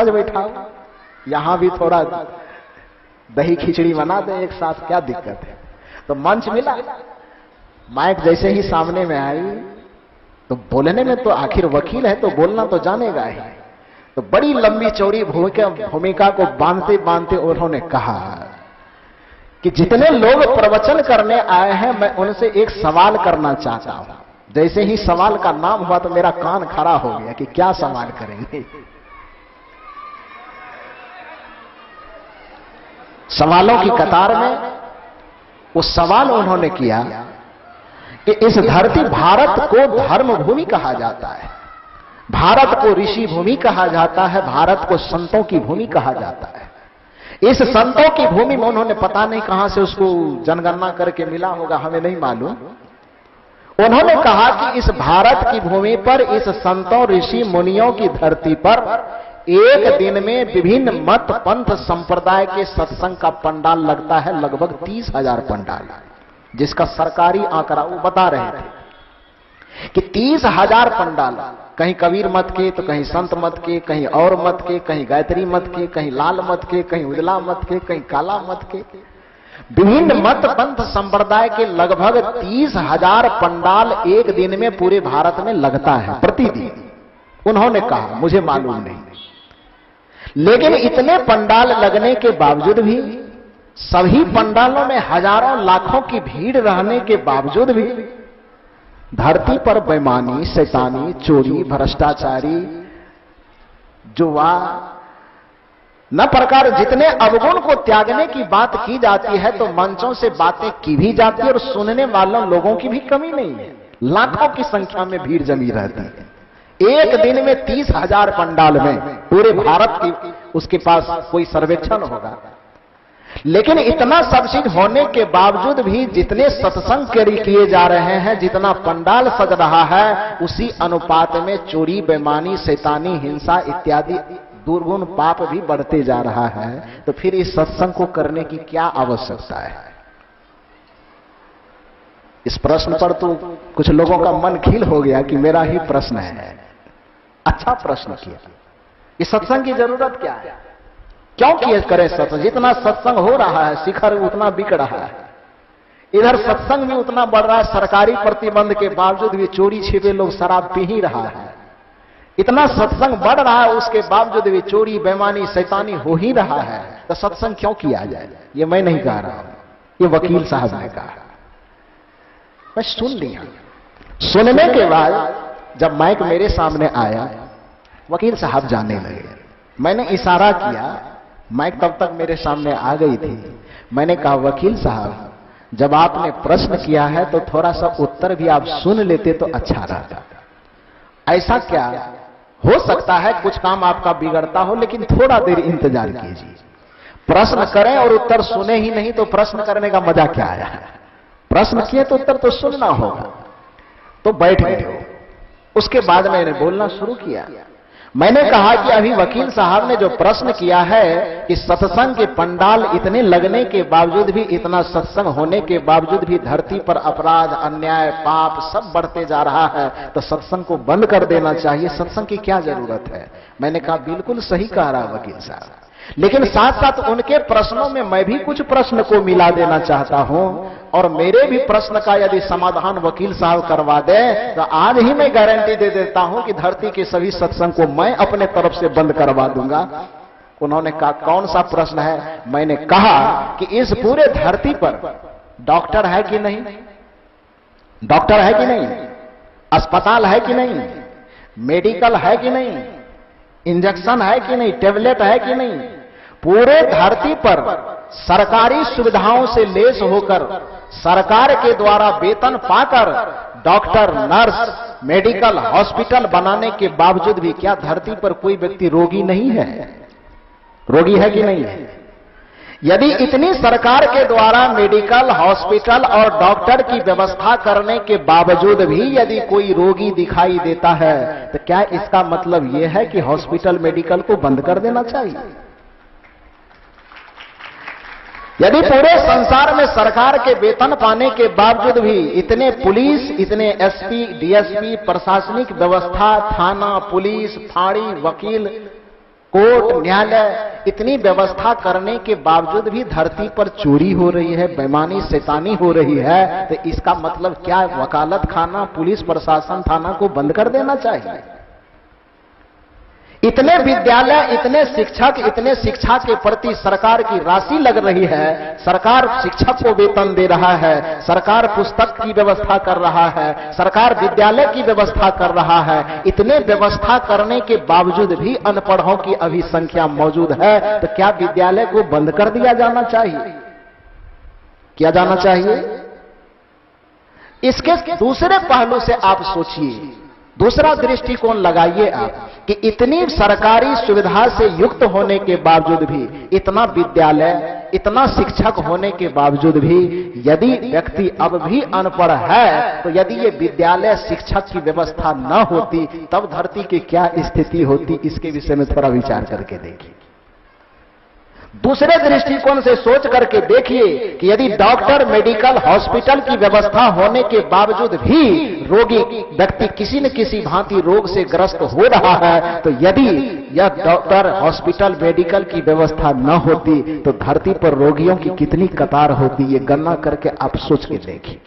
बैठा हूं, यहां भी थोड़ा दही खिचड़ी बना दे एक साथ, क्या दिक्कत है। तो मंच मिला, माइक जैसे ही सामने में आई तो बोलने में तो आखिर वकील है तो बोलना तो जानेगा ही। तो बड़ी लंबी चौड़ी भूमिका को बांधते बांधते उन्होंने कहा कि जितने लोग प्रवचन करने आए हैं मैं उनसे एक सवाल करना चाहता हूं। जैसे ही सवाल का नाम हुआ तो मेरा कान खड़ा हो गया कि क्या सवाल करेंगे। सवालों की कतार में वो सवाल उन्होंने किया कि इस धरती भारत को धर्म भूमि कहा जाता है, भारत को ऋषि भूमि कहा जाता है, भारत को संतों की भूमि कहा जाता है। इस संतों की भूमि में उन्होंने पता नहीं कहां से उसको जनगणना करके मिला होगा, हमें नहीं मालूम। उन्होंने कहा कि इस भारत की भूमि पर, इस संतों ऋषि मुनियों की धरती पर एक दिन में विभिन्न मत पंथ संप्रदाय के सत्संग का पंडाल लगता है, लगभग 30,000 पंडाल, जिसका सरकारी आंकड़ा वो बता रहे थे कि 30,000 पंडाल, कहीं कबीर मत के तो कहीं संत मत के, कहीं और मत के, कहीं गायत्री मत के, कहीं लाल मत के, कहीं उजला मत के, कहीं काला मत के, विभिन्न मत पंथ संप्रदाय के लगभग 30,000 पंडाल एक दिन में पूरे भारत में लगता है प्रतिदिन। उन्होंने कहा मुझे मालूम नहीं, लेकिन इतने पंडाल लगने के बावजूद भी, सभी पंडालों में हजारों लाखों की भीड़ रहने के बावजूद भी धरती पर बेईमानी, शैतानी, चोरी, भ्रष्टाचारी, जुआ, न प्रकार जितने अवगुण को त्यागने की बात की जाती है तो मंचों से बातें की भी जाती है और सुनने वालों लोगों की भी कमी नहीं है। लाखों की संख्या में भीड़ जमी रहती है। एक दिन में 30,000 पंडाल में पूरे भारत की उसके पास कोई सर्वेक्षण होगा। लेकिन इतना सब चीज होने के बावजूद भी जितने सत्संग किए जा रहे हैं, जितना पंडाल सज रहा है, उसी अनुपात में चोरी, बेईमानी, शैतानी, हिंसा इत्यादि दुर्गुण पाप भी बढ़ते जा रहा है। तो फिर इस सत्संग को करने की क्या आवश्यकता है? इस प्रश्न पर तो कुछ लोगों का मन खिल हो गया कि मेरा ही प्रश्न है। अच्छा प्रश्न किया, इस सत्संग की जरूरत क्या है? क्यों किए करें सत्संग? जितना सत्संग हो रहा है शिखर उतना बिक रहा है, इधर सत्संग भी उतना बढ़ रहा है, सरकारी प्रतिबंध के बावजूद भी चोरी छिपे लोग शराब पी ही रहा है। इतना सत्संग बढ़ रहा है उसके बावजूद भी चोरी, बेईमानी, शैतानी हो ही रहा है। तो सत्संग क्यों किया जाए? ये मैं नहीं कह रहा हूं, ये वकील साहब ने कहा। मैं सुन लिया। सुनने के बाद जब माइक मेरे सामने आया, वकील साहब जाने लगे। मैंने इशारा किया, माइक तब तक मेरे सामने आ गई थी। मैंने कहा वकील साहब, जब आपने प्रश्न किया है तो थोड़ा सा उत्तर भी आप सुन लेते तो अच्छा रहता। ऐसा क्या हो सकता है कुछ काम आपका बिगड़ता हो, लेकिन थोड़ा देर इंतजार कीजिए। प्रश्न करें और उत्तर सुने ही नहीं तो प्रश्न करने का मजा क्या आया है? प्रश्न किए तो उत्तर तो सुनना होगा। तो बैठ गए। उसके बाद मैंने बोलना शुरू किया। मैंने कहा कि अभी वकील साहब ने जो प्रश्न किया है कि सत्संग के पंडाल इतने लगने के बावजूद भी, इतना सत्संग होने के बावजूद भी धरती पर अपराध, अन्याय, पाप सब बढ़ते जा रहा है, तो सत्संग को बंद कर देना चाहिए, सत्संग की क्या जरूरत है? मैंने कहा बिल्कुल सही कह रहा वकील साहब, लेकिन साथ साथ उनके प्रश्नों में मैं भी कुछ प्रश्न को मिला देना चाहता हूं, और मेरे भी प्रश्न का यदि समाधान वकील साहब करवा दे तो आज ही मैं गारंटी दे देता हूं कि धरती के सभी सत्संग को मैं अपने तरफ से बंद करवा दूंगा। उन्होंने कहा कौन सा प्रश्न है? मैंने कहा कि इस पूरे धरती पर डॉक्टर है कि नहीं, डॉक्टर है कि नहीं, अस्पताल है कि नहीं, मेडिकल है कि नहीं, इंजेक्शन है कि नहीं, टेबलेट है कि नहीं, पूरे धरती पर सरकारी सुविधाओं से लेस होकर, सरकार के द्वारा वेतन पाकर डॉक्टर, नर्स, मेडिकल, हॉस्पिटल बनाने के बावजूद भी क्या धरती पर कोई व्यक्ति रोगी नहीं है? रोगी है कि नहीं है? यदि इतनी सरकार के द्वारा मेडिकल, हॉस्पिटल और डॉक्टर की व्यवस्था करने के बावजूद भी यदि कोई रोगी दिखाई देता है तो क्या इसका मतलब यह है कि हॉस्पिटल, मेडिकल को बंद कर देना चाहिए? यदि पूरे संसार में सरकार के वेतन पाने के बावजूद भी इतने पुलिस, इतने एसपी, डीएसपी, प्रशासनिक व्यवस्था, थाना, पुलिस, फाड़ी, वकील कोर्ट, न्यायालय, इतनी व्यवस्था करने के बावजूद भी धरती पर चोरी हो रही है, बेईमानी, शैतानी हो रही है, तो इसका मतलब क्या? वकालत खाना, पुलिस प्रशासन थाना को बंद कर देना चाहिए। इतने विद्यालय, इतने शिक्षक, इतने शिक्षा के प्रति सरकार की राशि लग रही है, सरकार शिक्षक को वेतन दे रहा है, सरकार पुस्तक की व्यवस्था कर रहा है, सरकार विद्यालय की व्यवस्था कर रहा है, इतने व्यवस्था करने के बावजूद भी अनपढ़ों की अभी संख्या मौजूद है, तो क्या विद्यालय को बंद कर दिया जाना चाहिए? किया जाना चाहिए? इसके दूसरे पहलू से आप सोचिए, दूसरा दृष्टिकोण लगाइए आप कि इतनी सरकारी सुविधा से युक्त होने के बावजूद भी, इतना विद्यालय, इतना शिक्षक होने के बावजूद भी यदि व्यक्ति अब भी अनपढ़ है, तो यदि ये विद्यालय, शिक्षक की व्यवस्था न होती तब धरती की क्या स्थिति होती, इसके विषय में थोड़ा विचार करके देखिए। दूसरे दृष्टिकोण से सोच करके देखिए कि यदि डॉक्टर, मेडिकल, हॉस्पिटल की व्यवस्था होने के बावजूद भी रोगी व्यक्ति किसी न किसी भांति रोग से ग्रस्त हो रहा है, तो यदि यह डॉक्टर, हॉस्पिटल, मेडिकल की व्यवस्था न होती तो धरती पर रोगियों की कितनी कतार होती, ये गणना करके आप सोच के देखिए।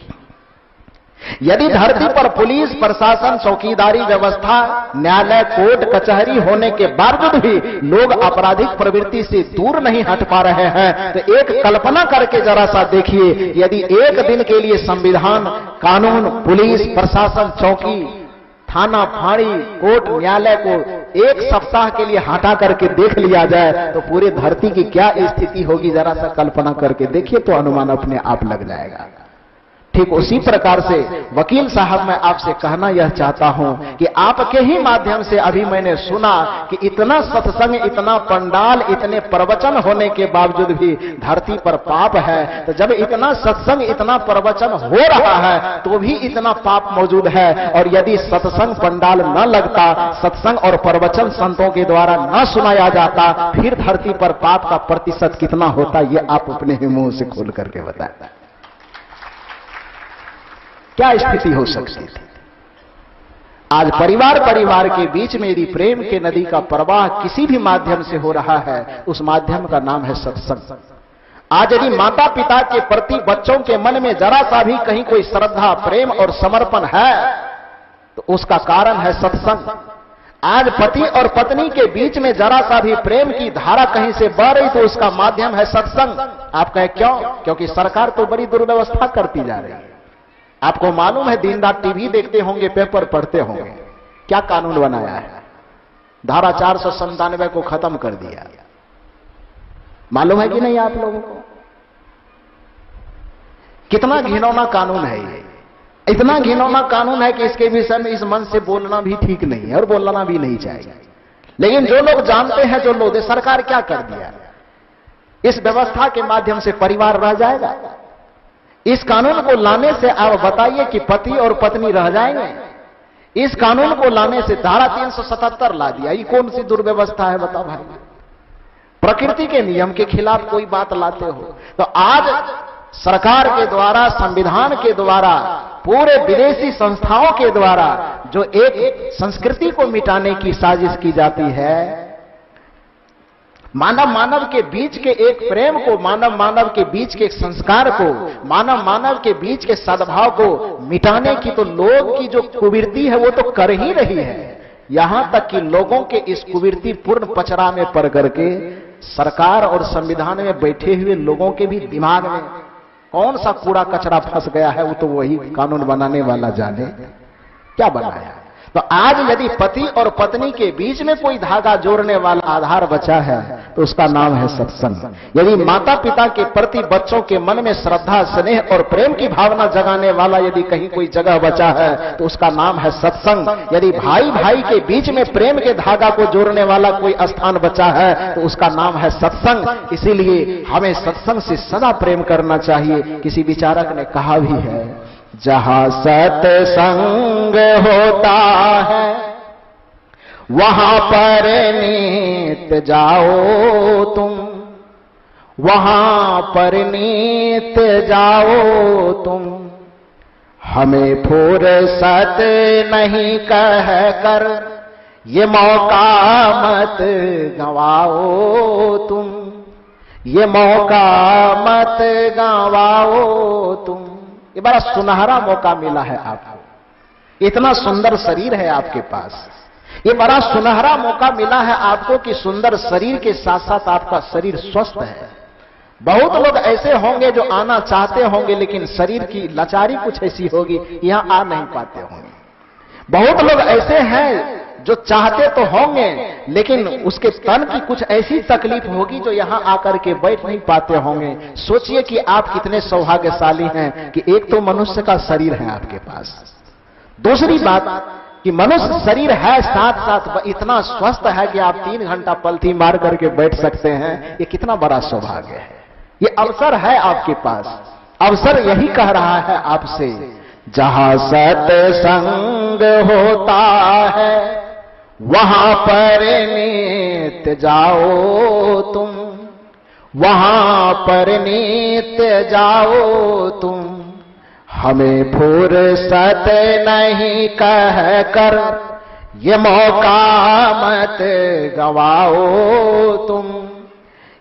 यदि धरती पर पुलिस प्रशासन, चौकीदारी व्यवस्था, न्यायालय, कोर्ट कचहरी होने के बावजूद भी लोग आपराधिक प्रवृत्ति से दूर नहीं हट पा रहे हैं, तो एक कल्पना करके जरा सा देखिए, यदि एक दिन के लिए संविधान, कानून, पुलिस प्रशासन, चौकी, थाना, फाड़ी, कोर्ट, न्यायालय को एक सप्ताह के लिए हटा करके देख लिया जाए तो पूरे धरती की क्या स्थिति होगी, जरा सा कल्पना करके देखिए, तो अनुमान अपने आप लग जाएगा। ठीक उसी प्रकार से वकील साहब, मैं आपसे कहना यह चाहता हूं कि आपके ही माध्यम से अभी मैंने सुना कि इतना सत्संग, इतना पंडाल, इतने प्रवचन होने के बावजूद भी धरती पर पाप है। तो जब इतना सत्संग, इतना प्रवचन हो रहा है तो भी इतना पाप मौजूद है, और यदि सत्संग पंडाल न लगता, सत्संग और प्रवचन संतों के द्वारा न सुनाया जाता, फिर धरती पर पाप का प्रतिशत कितना होता, ये आप अपने ही मुंह से खोल करके बताएं। क्या स्थिति हो सकती थी? आज परिवार परिवार के बीच में यदि प्रेम के नदी का प्रवाह किसी भी माध्यम से हो रहा है, उस माध्यम का नाम है सत्संग। आज यदि माता पिता के प्रति बच्चों के मन में जरा सा भी कहीं कोई श्रद्धा, प्रेम और समर्पण है, तो उसका कारण है सत्संग। आज पति और पत्नी के बीच में जरा सा भी प्रेम की धारा कहीं से बह रही, तो उसका माध्यम है सत्संग। आप कहें क्यों? क्योंकि सरकार तो बड़ी दुर्व्यवस्था करती जा रही है। आपको मालूम है, दिन रात टीवी देखते होंगे, पेपर पढ़ते होंगे, क्या कानून बनाया है? धारा 497 को खत्म कर दिया। मालूम है कि नहीं आप लोगों को? कितना घिनौना कानून है ये। इतना घिनौना कानून है कि इसके विषय में इस मन से बोलना भी ठीक नहीं है और बोलना भी नहीं चाहिए। लेकिन जो लोग जानते हैं, जो लोग, सरकार क्या कर दिया, इस व्यवस्था के माध्यम से परिवार रह जाएगा। इस कानून को लाने से आप बताइए कि पति और पत्नी रह जाएंगे? इस कानून को लाने से धारा 377 ला दिया, ये कौन सी दुर्व्यवस्था है बताओ भाई? प्रकृति के नियम के खिलाफ कोई बात लाते हो। तो आज सरकार के द्वारा, संविधान के द्वारा, पूरे विदेशी संस्थाओं के द्वारा जो एक संस्कृति को मिटाने की साजिश की जाती है, मानव मानव के बीच के एक प्रेम को, मानव मानव के बीच के एक संस्कार को, मानव मानव के बीच के सद्भाव को मिटाने की तो लोग की जो कुवृत्ति है वो तो कर ही रही है। यहां तक कि लोगों के इस कुवृत्ति पूर्ण पचड़ा में पड़ करके सरकार और संविधान में बैठे हुए लोगों के भी दिमाग में कौन सा कूड़ा कचरा फंस गया है, वो तो वही कानून बनाने वाला जाने क्या बनाया। तो आज यदि पति और पत्नी के बीच में कोई धागा जोड़ने वाला आधार बचा है तो उसका नाम है सत्संग। यदि माता पिता के प्रति बच्चों के मन में श्रद्धा, स्नेह और प्रेम की भावना जगाने वाला यदि कहीं कोई जगह बचा है तो उसका नाम है सत्संग। यदि भाई भाई के बीच में प्रेम के धागा को जोड़ने वाला कोई स्थान बचा है तो उसका नाम है सत्संग। इसीलिए हमें सत्संग से सदा प्रेम करना चाहिए। किसी विचारक ने कहा भी है, जहां सत्संग होता है वहां पर नीत जाओ तुम, वहां पर नीत जाओ तुम। हमें फुर्सत नहीं कह कर ये मौका मत गंवाओ तुम, ये मौका मत गंवाओ तुम। ये बड़ा सुनहरा मौका मिला है आपको, इतना सुंदर शरीर है आपके पास, ये बड़ा सुनहरा मौका मिला है आपको कि सुंदर शरीर के साथ साथ आपका शरीर स्वस्थ है। बहुत लोग ऐसे होंगे जो आना चाहते होंगे लेकिन शरीर की लाचारी कुछ ऐसी होगी, यहां आ नहीं पाते होंगे। बहुत लोग ऐसे हैं जो चाहते तो होंगे लेकिन उसके तन की कुछ ऐसी तकलीफ होगी जो यहां आकर के बैठ नहीं पाते होंगे। सोचिए कि आप कितने सौभाग्यशाली हैं कि एक तो मनुष्य का शरीर है आपके पास, दूसरी बात कि मनुष्य शरीर है, साथ साथ इतना स्वस्थ है कि आप 3 घंटा पलथी मार करके बैठ सकते हैं। ये कितना बड़ा सौभाग्य है, ये अवसर है आपके पास। अवसर यही कह रहा है आपसे, जहां सत्संग होता है वहां पर नित्य जाओ तुम, वहां पर नित्य जाओ तुम। हमें फुर्सत नहीं कह कर ये मौका मत गंवाओ तुम,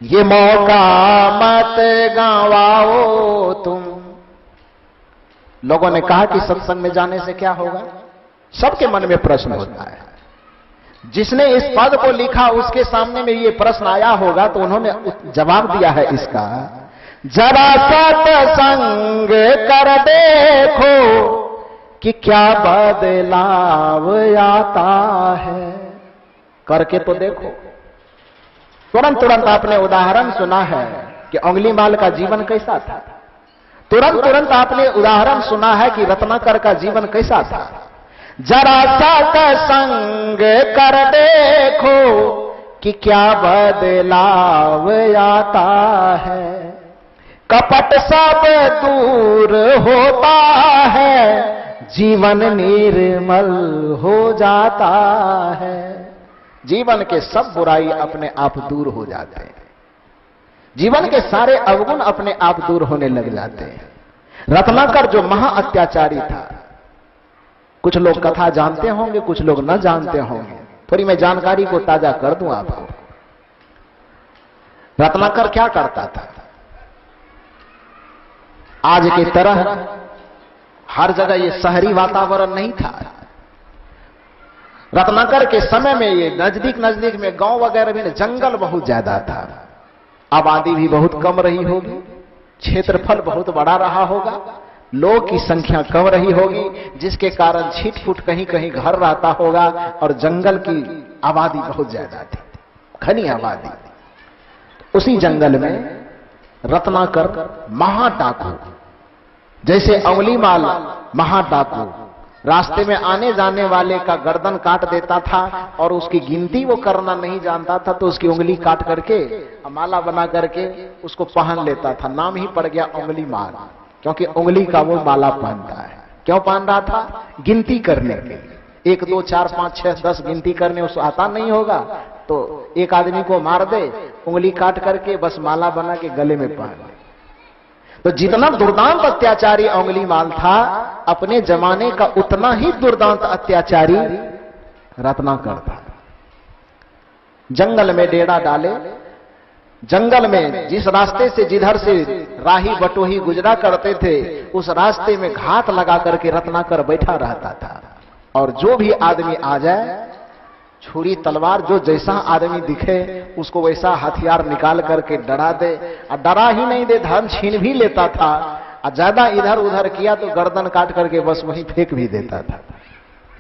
ये मौका मत गंवाओ तुम। लोगों ने कहा कि सत्संग में जाने से क्या होगा, सबके मन में प्रश्न होता है। जिसने इस पद को लिखा उसके सामने में ये प्रश्न आया होगा तो उन्होंने जवाब दिया है इसका, जरा सत्संग कर देखो कि क्या बदलाव आता है। करके तो देखो। तुरंत तुरंत आपने उदाहरण सुना है कि अंगुलीमाल का जीवन कैसा था, तुरंत तुरंत आपने उदाहरण सुना है कि रत्नाकर का जीवन कैसा था। जरा सत्संग कर देखो कि क्या बदलाव आता है। कपट सब दूर होता है, जीवन निर्मल हो जाता है। जीवन के सब बुराई अपने आप दूर हो जाते हैं, जीवन के सारे अवगुण अपने आप दूर होने लग जाते हैं। रत्नाकर जो महा अत्याचारी था, कुछ लोग कथा जानते होंगे, कुछ लोग न जानते होंगे, थोड़ी मैं जानकारी को ताजा कर दूं आपको। रत्नाकर क्या करता था, आज की तरह हर जगह ये शहरी वातावरण नहीं था। रत्नाकर के समय में ये नजदीक नजदीक में गांव वगैरह में जंगल बहुत ज्यादा था, आबादी भी बहुत कम रही होगी, क्षेत्रफल बहुत बड़ा रहा होगा, लोग की संख्या कम रही होगी, जिसके कारण छिटफुट कहीं कहीं घर रहता होगा और जंगल की आबादी बहुत ज्यादा थी, घनी आबादी। उसी जंगल में रत्नाकर महाडाकू, जैसे अंगुलीमाल महाडाकू रास्ते में आने जाने वाले का गर्दन काट देता था और उसकी गिनती वो करना नहीं जानता था तो उसकी उंगली काट करके माला बना करके उसको पहन लेता था। नाम ही पड़ गया अंगुलीमाल, क्योंकि उंगली का वो माला पहनता है। क्यों पहन रहा था, गिनती करने के लिए। 1 2 4 5 6 10 गिनती करने उसको आता नहीं होगा तो एक आदमी को मार दे, उंगली काट करके बस माला बना के गले में पहन ले। तो जितना दुर्दांत अत्याचारी अंगुलीमाल था, अपने जमाने का उतना ही दुर्दांत अत्याचारी रत्नाकर था। जंगल में डेरा डाले, जंगल में जिस रास्ते से जिधर से राही बटोही गुजरा करते थे उस रास्ते में घात लगा करके रत्नाकर बैठा रहता था। और जो भी आदमी आ जाए, छुरी तलवार जो जैसा आदमी दिखे उसको वैसा हथियार निकाल करके डरा दे, और डरा ही नहीं दे, धन छीन भी लेता था, और ज्यादा इधर उधर किया तो गर्दन काट करके बस वहीं फेंक भी देता था।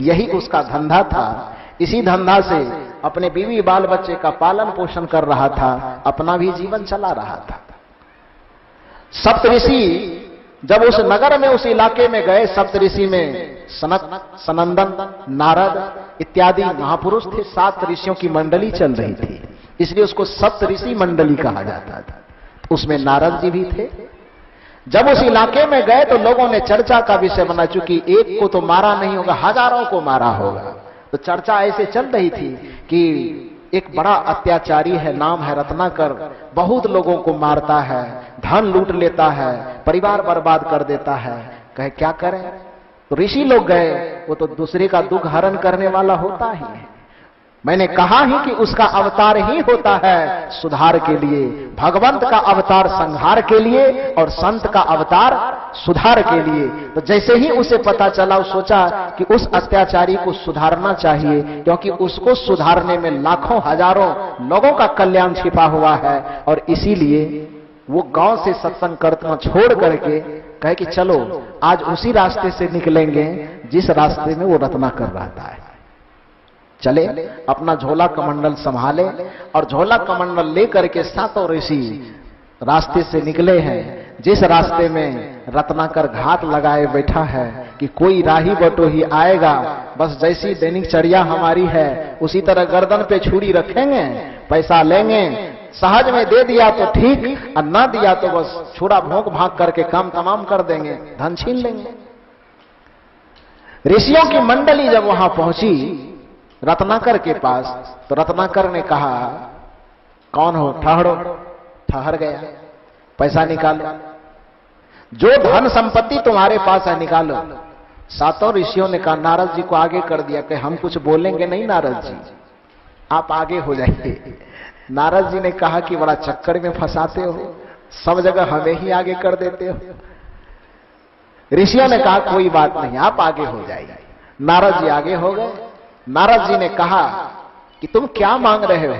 यही उसका धंधा था। इसी धंधा से अपने बीवी बाल बच्चे का पालन पोषण कर रहा था, अपना भी जीवन चला रहा था। सप्तऋषि जब उस नगर में उस इलाके में गए, सप्तऋषि में सनक, सनंदन, नारद इत्यादि महापुरुष थे। 7 ऋषियों की मंडली चल रही थी, इसलिए उसको सप्तऋषि मंडली कहा जाता था। उसमें नारद जी भी थे। जब उस इलाके में गए तो लोगों ने चर्चा का विषय बना, चूंकि एक को तो मारा नहीं होगा, हजारों को मारा होगा। तो चर्चा ऐसे चल रही थी कि एक बड़ा अत्याचारी है, नाम है रत्नाकर, बहुत लोगों को मारता है, धन लूट लेता है, परिवार बर्बाद कर देता है। कहे क्या करें? तो ऋषि लोग गए, वो तो दूसरे का दुख हरण करने वाला होता ही है। मैंने कहा ही कि उसका अवतार ही होता है सुधार के लिए, भगवंत का अवतार संहार के लिए और संत का अवतार सुधार के लिए। तो जैसे ही उसे पता चला, वो सोचा कि उस अत्याचारी को सुधारना चाहिए, क्योंकि उसको सुधारने में लाखों हजारों लोगों का कल्याण छिपा हुआ है। और इसीलिए वो गांव से सत्संग करना छोड़ करके कहे कि चलो आज उसी रास्ते से निकलेंगे जिस रास्ते में वो रत्नाकर रहता है। चले, अपना झोला कमंडल संभाले और झोला कमंडल लेकर के सातों ऋषि रास्ते से निकले हैं, जिस रास्ते में रत्नाकर घात लगाए बैठा है कि कोई राही बटोही आएगा, बस जैसी दैनिक चर्या हमारी है उसी तरह गर्दन पे छुरी रखेंगे, पैसा लेंगे, सहज में दे दिया तो ठीक और ना दिया तो बस छुरा भोंक भाग करके काम तमाम कर देंगे, धन छीन लेंगे। ऋषियों की मंडली जब वहां पहुंची रत्नाकर के पास, तो रत्नाकर ने कहा, कौन हो? ठहरो। ठहर गया। पैसा निकालो, जो धन संपत्ति तुम्हारे पास है निकालो। सातों ऋषियों ने कहा, नारद जी को आगे कर दिया कि हम कुछ बोलेंगे नहीं नारद जी, आप आगे हो जाइए। नारद जी ने कहा कि बड़ा चक्कर में फंसाते हो, सब जगह हमें ही आगे कर देते हो। ऋषियों ने कहा कोई बात नहीं, आप आगे हो जाइए। नारद जी आगे हो गए। नारद जी ने कहा कि तुम क्या मांग रहे हो?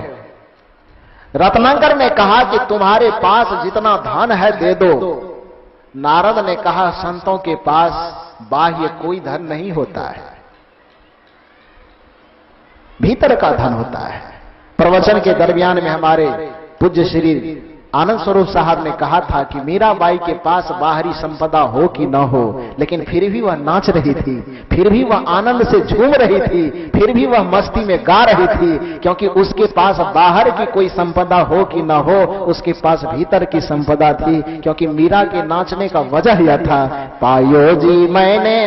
रत्नाकर ने कहा कि तुम्हारे पास जितना धन है दे दो। नारद ने कहा, संतों के पास बाह्य कोई धन नहीं होता है, भीतर का धन होता है। प्रवचन के दरमियान में हमारे पूज्य श्री आनंद स्वरूप साहब ने कहा था कि मीराबाई के पास बाहरी संपदा हो कि न हो, लेकिन फिर भी वह नाच रही थी, फिर भी वह आनंद से झूम रही थी, फिर भी वह मस्ती में गा रही थी, क्योंकि उसके पास बाहर की कोई संपदा हो कि न हो, उसके पास भीतर की संपदा थी। क्योंकि मीरा के नाचने का वजह यह था, पायो जी मैंने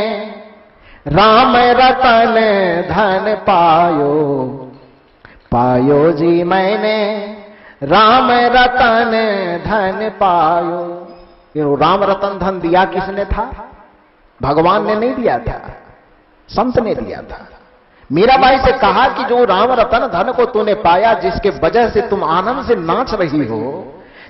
राम रतन धन पायो, पायो जी मैंने राम रतन धन पायो। ये राम रतन धन दिया किसने था? भगवान ने नहीं दिया था, संत ने दिया था। मीराबाई से कहा कि जो राम रतन धन को तूने पाया, जिसके वजह से तुम आनंद से नाच रही हो,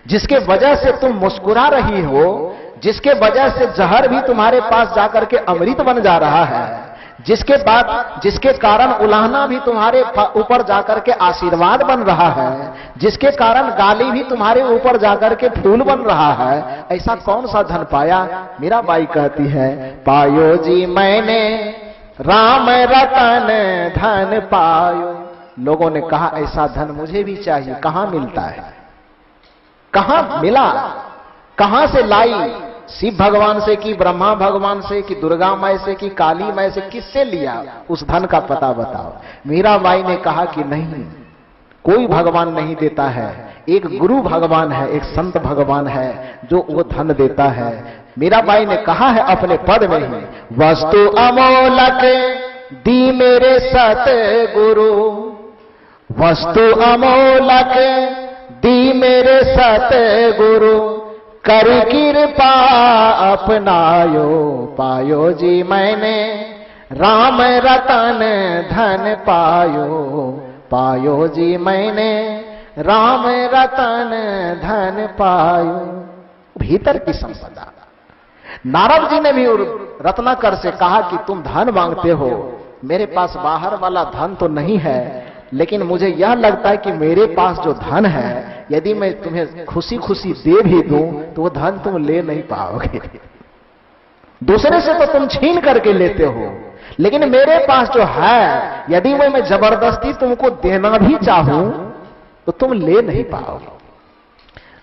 जिसके वजह से तुम मुस्कुरा रही हो, जिसके वजह से जहर भी तुम्हारे पास जाकर के अमृत बन जा रहा है, जिसके कारण उलाहना भी तुम्हारे ऊपर जाकर के आशीर्वाद बन रहा है, जिसके कारण गाली भी तुम्हारे ऊपर जाकर के फूल बन रहा है, ऐसा कौन सा धन पाया? मीराबाई कहती है, पायो जी मैंने राम रतन धन पायो। लोगों ने कहा ऐसा धन मुझे भी चाहिए, कहां मिलता है? कहां मिला? कहां से लाई? शिव भगवान से कि ब्रह्मा भगवान से कि दुर्गा माई से कि काली माई से, किससे लिया? उस धन का पता बताओ। मीराबाई ने कहा कि नहीं, कोई भगवान नहीं देता है, एक गुरु भगवान है, एक संत भगवान है जो वो धन देता है। मीराबाई ने कहा है अपने पद में ही, वस्तु अमोलक दी मेरे सतगुरु, वस्तु अमोलक दी मेरे सतगुरु, कर कृपा अपनायो, पायो जी मैंने राम रतन धन पायो, पायो जी मैंने राम रतन धन पायो। भीतर की संपदा। नारद जी ने भी रत्नाकर से कहा कि तुम धन मांगते हो, मेरे पास बाहर वाला धन तो नहीं है, लेकिन मुझे यह लगता है कि मेरे पास जो धन है, यदि मैं तुम्हें खुशी खुशी दे भी दूं तो वो धन तुम ले नहीं पाओगे। दूसरे से तो तुम छीन करके लेते हो, लेकिन मेरे पास जो है, यदि वो मैं जबरदस्ती तुमको देना भी चाहूं तो तुम ले नहीं पाओगे।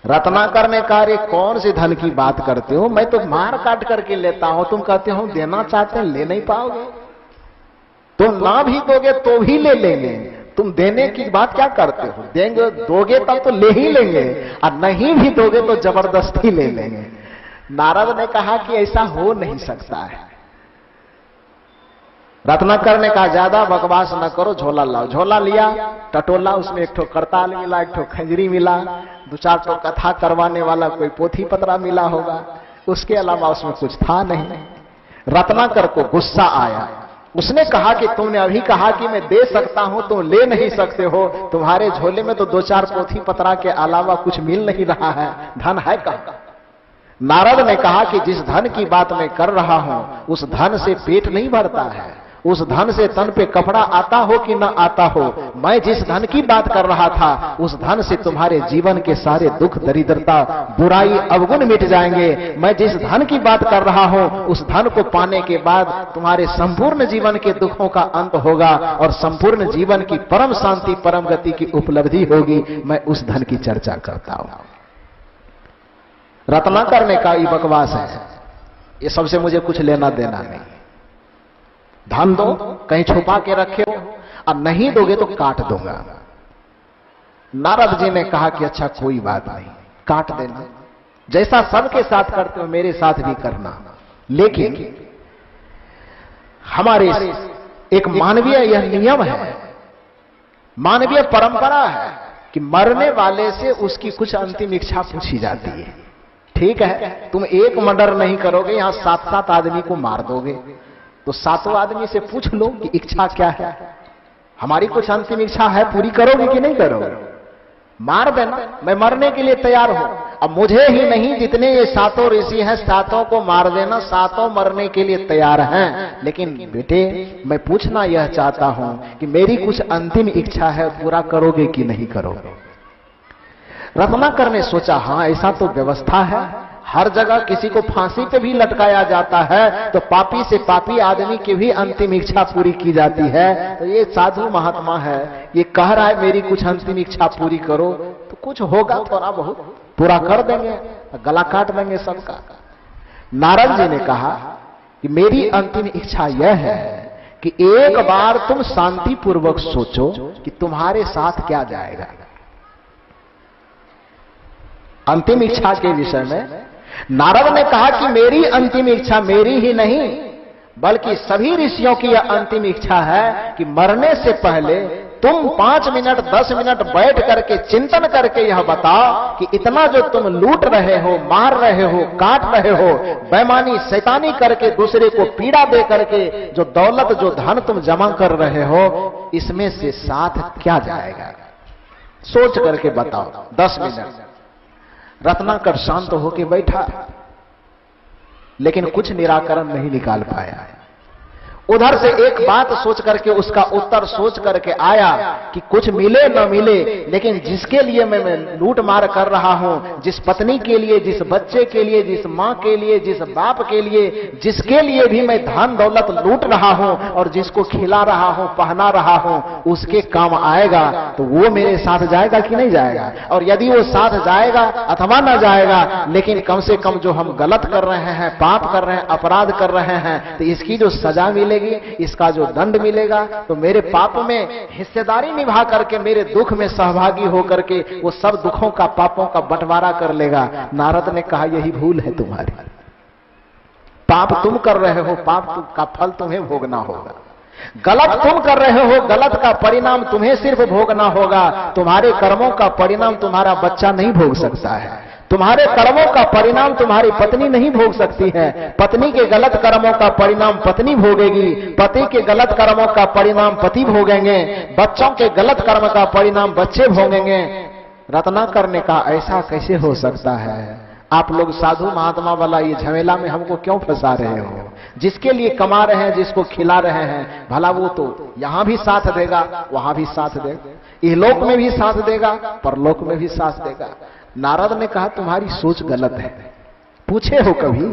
रत्नाकर ने कहा, रे कौन से धन की बात करते हो? मैं तो मार काट करके लेता हूं, तुम कहते हो देना चाहते हैं, ले नहीं पाओगे। तुम ना भी दोगे तो भी ले लेंगे, तुम देने की बात क्या करते हो? देंगे, दोगे तब तो ले ही लेंगे, और नहीं भी दोगे तो जबरदस्ती ले लेंगे। नारद ने कहा कि ऐसा हो नहीं सकता है। रत्नाकर ने कहा, ज्यादा बकवास न करो, झोला लाओ। झोला लिया, टटोला, उसमें एक ठो करताल मिला, एक ठो खंजरी मिला, दो चार ठो कथा करवाने वाला कोई पोथी पतरा मिला होगा, उसके अलावा उसमें कुछ था नहीं। रत्नाकर को गुस्सा आया उसने कहा कि तुमने अभी कहा कि मैं दे सकता हूं, तुम ले नहीं सकते हो, तुम्हारे झोले में तो 2-4 पोथी पतरा के अलावा कुछ मिल नहीं रहा है, धन है कहां? नारद ने कहा कि जिस धन की बात मैं कर रहा हूं उस धन से पेट नहीं भरता है, उस धन से तन पे कपड़ा आता हो कि न आता हो, मैं जिस धन की बात कर रहा था उस धन से तुम्हारे जीवन के सारे दुख, दरिद्रता, बुराई, अवगुण मिट जाएंगे। मैं जिस धन की बात कर रहा हूं उस धन को पाने के बाद तुम्हारे संपूर्ण जीवन के दुखों का अंत होगा और संपूर्ण जीवन की परम शांति, परम गति की उपलब्धि होगी। मैं उस धन की चर्चा करता हूं। रत्नाकर ने कहा ये बकवास है, ये सबसे मुझे कुछ लेना देना नहीं, धन दो, कहीं छुपा के रखे हो, और नहीं दोगे तो काट दूंगा। नारद जी ने कहा कि अच्छा कोई बात नहीं, काट देना, जैसा सबके साथ करते हो मेरे साथ भी करना, लेकिन हमारे एक मानवीय यह नियम है, मानवीय परंपरा है कि मरने वाले से उसकी कुछ अंतिम इच्छा पूछी जाती है। ठीक है, तुम एक मर्डर नहीं करोगे, यहां 7-7 आदमी को मार दोगे, तो 7 आदमी से पूछ लो कि इच्छा क्या है, हमारी कुछ अंतिम इच्छा है, पूरी करोगे कि नहीं करोगे? मार देना, मैं मरने के लिए तैयार हूं। अब मुझे ही नहीं, जितने ये 7 ऋषि हैं 7 को मार देना, 7 मरने के लिए तैयार हैं। लेकिन बेटे मैं पूछना यह चाहता हूं कि मेरी कुछ अंतिम इच्छा है, पूरा करोगे कि नहीं करोगे? रत्नाकर ने सोचा हां ऐसा तो व्यवस्था है, हर जगह किसी को फांसी पे भी लटकाया जाता है, तो पापी से पापी आदमी की भी अंतिम इच्छा पूरी की जाती है। तो ये साधु महात्मा है, ये कह रहा है मेरी कुछ अंतिम इच्छा पूरी करो, तो कुछ होगा थोड़ा बहुत पूरा कर देंगे, गला काट देंगे सबका। नारद जी ने कहा कि मेरी अंतिम इच्छा यह है कि एक बार तुम शांति पूर्वक सोचो कि तुम्हारे साथ क्या जाएगा। अंतिम इच्छा के विषय में नारद ने कहा कि मेरी अंतिम इच्छा मेरी ही नहीं बल्कि सभी ऋषियों की यह अंतिम इच्छा है कि मरने से पहले तुम 5 मिनट 10 मिनट बैठ करके चिंतन करके यह बताओ कि इतना जो तुम लूट रहे हो, मार रहे हो, काट रहे हो, बेईमानी शैतानी करके दूसरे को पीड़ा दे करके जो दौलत, जो धन तुम जमा कर रहे हो, इसमें से साथ क्या जाएगा, सोच करके बताओ। 10 मिनट रत्नाकर शांत होकर बैठा, लेकिन कुछ निराकरण नहीं निकाल पाया। उधर से एक बात सोच करके, उसका उत्तर सोच करके आया कि कुछ मिले न मिले, लेकिन जिसके लिए मैं लूट मार कर रहा हूं, जिस पत्नी के लिए, जिस बच्चे के लिए, जिस मां के लिए, जिस बाप के लिए, जिसके लिए भी मैं धन दौलत लूट रहा हूं और जिसको खिला रहा हूं, पहना रहा हूं, उसके काम आएगा, तो वो मेरे साथ जाएगा कि नहीं जाएगा? और यदि वो साथ जाएगा अथवा न जाएगा, लेकिन कम से कम जो हम गलत कर रहे हैं, पाप कर रहे हैं, अपराध कर रहे हैं, तो इसकी जो सजा मिलेगी, इसका जो दंड मिलेगा, तो मेरे पाप में हिस्सेदारी निभा करके, मेरे दुख में सहभागी होकर के वो सब दुखों का, पापों का बंटवारा कर लेगा। नारद ने कहा यही भूल है तुम्हारी, पाप तुम कर रहे हो, पाप का फल तुम्हें भोगना होगा। गलत तुम कर रहे हो, गलत का परिणाम तुम्हें सिर्फ भोगना होगा। तुम्हारे कर्मों का परिणाम तुम्हारा बच्चा नहीं भोग सकता है, तुम्हारे कर्मों का परिणाम तुम्हारी पत्नी नहीं भोग सकती है, पत्नी के गलत कर्मों का परिणाम पत्नी भोगेगी, पति के गलत कर्मों का परिणाम पति भोगेंगे, बच्चों के गलत कर्म का परिणाम बच्चे भोगेंगे। रत्नाकर ने कहा ऐसा कैसे हो सकता है? आप लोग साधु महात्मा वाला ये झमेला में हमको क्यों फंसा रहे हो? जिसके लिए कमा रहे हैं, जिसको खिला रहे हैं, भला वो तो यहां भी साथ देगा, वहां भी साथ देगा, इहलोक में भी साथ देगा, परलोक में भी साथ देगा। नारद ने कहा तुम्हारी सोच गलत है। पूछे हो कभी?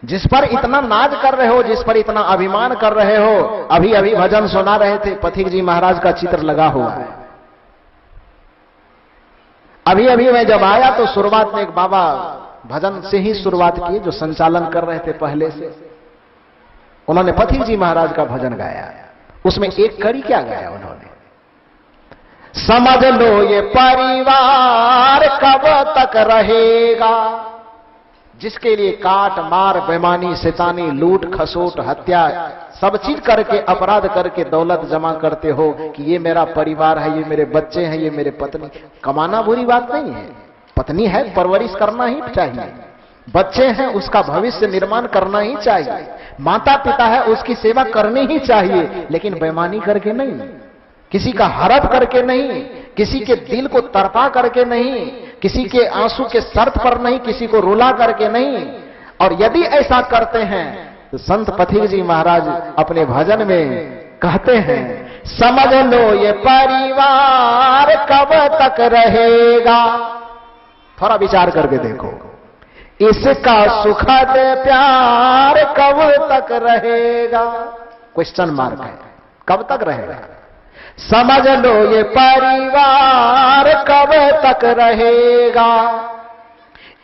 जिस पर इतना नाज कर रहे हो, जिस पर इतना अभिमान कर रहे हो, अभी अभी भजन सुना रहे थे, पथिक जी महाराज का चित्र लगा हुआ है। अभी अभी मैं जब आया तो शुरुआत में एक बाबा भजन से ही शुरुआत की, जो संचालन कर रहे थे पहले से, उन्होंने पथिक जी महाराज का भजन गाया। उसमें एक कड़ी क्या गाया उन्होंने? समझ लो ये परिवार कब तक रहेगा, जिसके लिए काट मार, बेईमानी, शैतानी, लूट खसोट, हत्या, सब चीज करके, अपराध करके दौलत जमा करते हो कि ये मेरा परिवार है, ये मेरे बच्चे हैं, ये मेरे पत्नी। कमाना बुरी बात नहीं है, पत्नी है, परवरिश करना ही चाहिए, बच्चे हैं, उसका भविष्य निर्माण करना ही चाहिए। माता पिता है, उसकी सेवा करनी ही चाहिए, लेकिन बेईमानी करके नहीं, किसी का हड़प करके नहीं, किसी के दिल को तड़पा करके नहीं, किसी के आंसू के शर्त पर नहीं, किसी को रुला करके नहीं। और यदि ऐसा करते हैं तो संत पथिक जी महाराज अपने भजन में कहते हैं, समझ लो ये परिवार कब तक रहेगा। थोड़ा विचार करके देखो, इसका सुखद प्यार कब तक रहेगा। क्वेश्चन मार्क है, कब तक रहेगा। समझ लो ये परिवार कब तक रहेगा,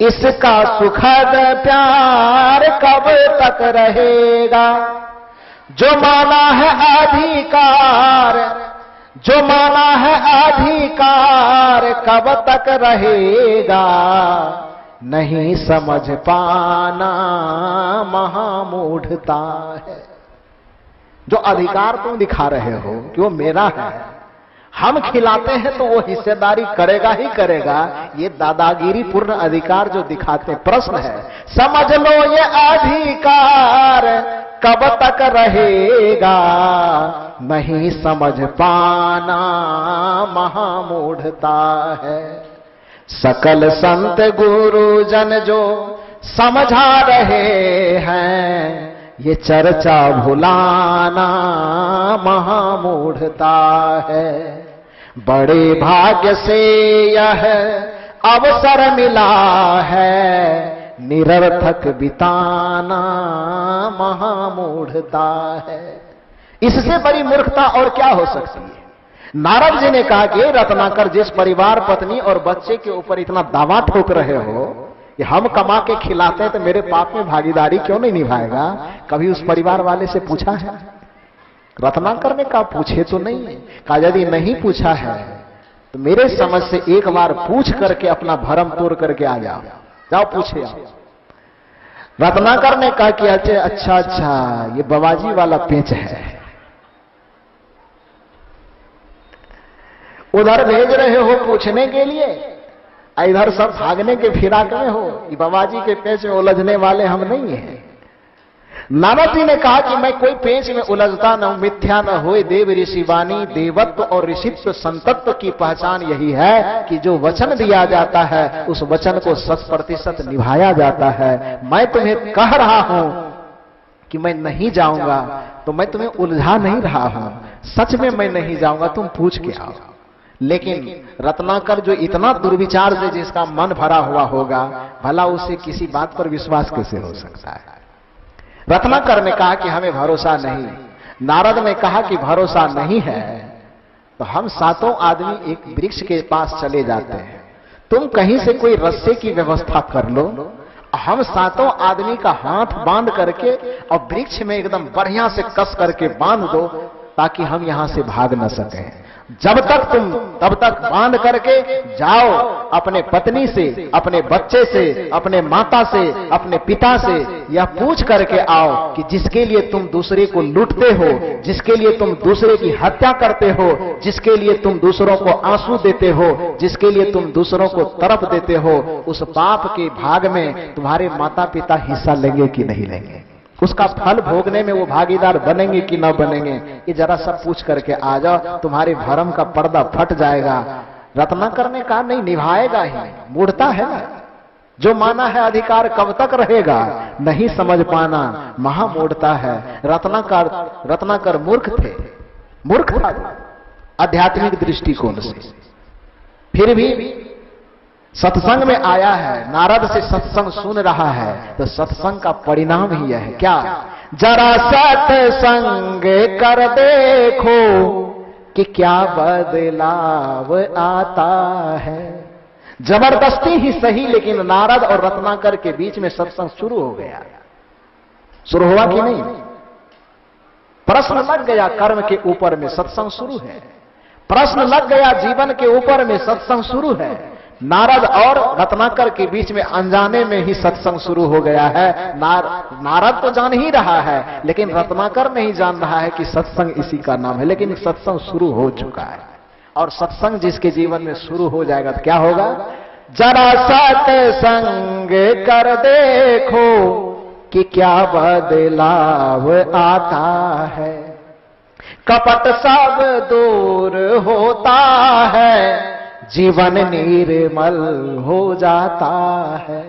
इसका सुखद प्यार कब तक रहेगा। जो माना है अधिकार, जो माना है अधिकार कब तक रहेगा। नहीं समझ पाना महामूढ़ता है। जो अधिकार तुम दिखा रहे हो कि वो मेरा है, हम खिलाते हैं तो वो हिस्सेदारी करेगा ही करेगा, ये दादागिरी पूर्ण अधिकार जो दिखाते हैं। प्रश्न है, समझ लो ये अधिकार कब तक रहेगा। नहीं समझ पाना महामूढ़ता है। सकल संत गुरुजन जो समझा रहे हैं, ये चर्चा भुलाना महामूढ़ता है। बड़े भाग्य से यह अवसर मिला है, निरर्थक बिताना महामूढ़ता है। इससे बड़ी मूर्खता और क्या हो सकती है। नारद जी ने कहा कि रत्नाकर, जिस परिवार, पत्नी और बच्चे के ऊपर इतना दावा ठोक रहे हो कि हम कमा के खिलाते हैं तो मेरे पाप में भागीदारी क्यों नहीं निभाएगा। कभी उस परिवार वाले से पूछा है? रत्नाकर ने कहा पूछे तो नहीं। कहा यदि नहीं पूछा है तो मेरे समझ से एक बार पूछ करके अपना भरम तोड़ करके आ जाओ, जाओ पूछे आओ। रत्नाकर ने कहा कि अच्छा अच्छा, ये बाबाजी वाला पेंच है, उधर भेज रहे हो पूछने के लिए, इधर सब भागने के फिराक में हो। ये बाबाजी के पेंच में उलझने वाले हम नहीं हैं। नारद जी ने कहा कि मैं कोई पेंच में उलझता न हूं, मिथ्या न होए देव ऋषि वाणी। देवत्व और ऋषित्व संतत्व की पहचान यही है कि जो वचन दिया जाता है उस वचन को 100% निभाया जाता है। मैं तुम्हें कह रहा हूं कि मैं नहीं जाऊंगा तो मैं तुम्हें उलझा नहीं रहा हूं, सच में मैं नहीं जाऊंगा, तुम पूछ के आओ। लेकिन रत्नाकर जो इतना दुर्विचार से जिसका मन भरा हुआ होगा, भला उसे किसी बात पर विश्वास कैसे हो सकता है। रत्नाकर ने कहा कि हमें भरोसा नहीं। नारद ने कहा कि भरोसा नहीं है तो हम सातों आदमी एक वृक्ष के पास चले जाते हैं, तुम कहीं से कोई रस्से की व्यवस्था कर लो, हम सातों आदमी का हाथ बांध करके और वृक्ष में एकदम बढ़िया से कस करके बांध दो ताकि हम यहां से भाग न सकें। जब तक तुम तब तक बांध करके जाओ, अपने पत्नी से, अपने बच्चे से, अपने माता से, अपने पिता से यह पूछ करके आओ कि जिसके लिए तुम दूसरे को लूटते हो, जिसके लिए तुम दूसरे की हत्या करते हो, जिसके लिए तुम दूसरों को आंसू देते हो, जिसके लिए तुम दूसरों को तरफ देते हो, उस पाप के भाग में तुम्हारे माता पिता हिस्सा लेंगे कि नहीं लेंगे, उसका फल भोगने में वो भागीदार बनेंगे कि न बनेंगे, ये जरा सब पूछ करके आ जाओ, तुम्हारे भरम का पर्दा फट जाएगा। रत्नाकर ने कहा नहीं, निभाएगा ही, मूढ़ता है ना। जो माना है अधिकार कब तक रहेगा, नहीं समझ पाना महामूढ़ता है। रत्नाकर मूर्ख थे, मूर्ख था आध्यात्मिक दृष्टिकोण से। फिर भी सत्संग में आया है, नारद से सत्संग सुन रहा है, तो सत्संग का परिणाम ही यह है क्या, जरा सत्संग कर देखो कि क्या बदलाव आता है। जबरदस्ती ही सही, लेकिन नारद और रत्नाकर के बीच में सत्संग शुरू हो गया। शुरू हुआ कि नहीं? प्रश्न लग गया कर्म के ऊपर में सत्संग शुरू है, प्रश्न लग गया जीवन के ऊपर में सत्संग शुरू है। नारद और रत्नाकर के बीच में अनजाने में ही सत्संग शुरू हो गया है। नारद तो जान ही रहा है, लेकिन रत्नाकर नहीं जान रहा है कि सत्संग इसी का नाम है, लेकिन सत्संग शुरू हो चुका है। और सत्संग जिसके जीवन में शुरू हो जाएगा तो क्या होगा, जरा सत्संग कर देखो कि क्या बदलाव आता है। कपट सब दूर होता है, जीवन निर्मल हो जाता है।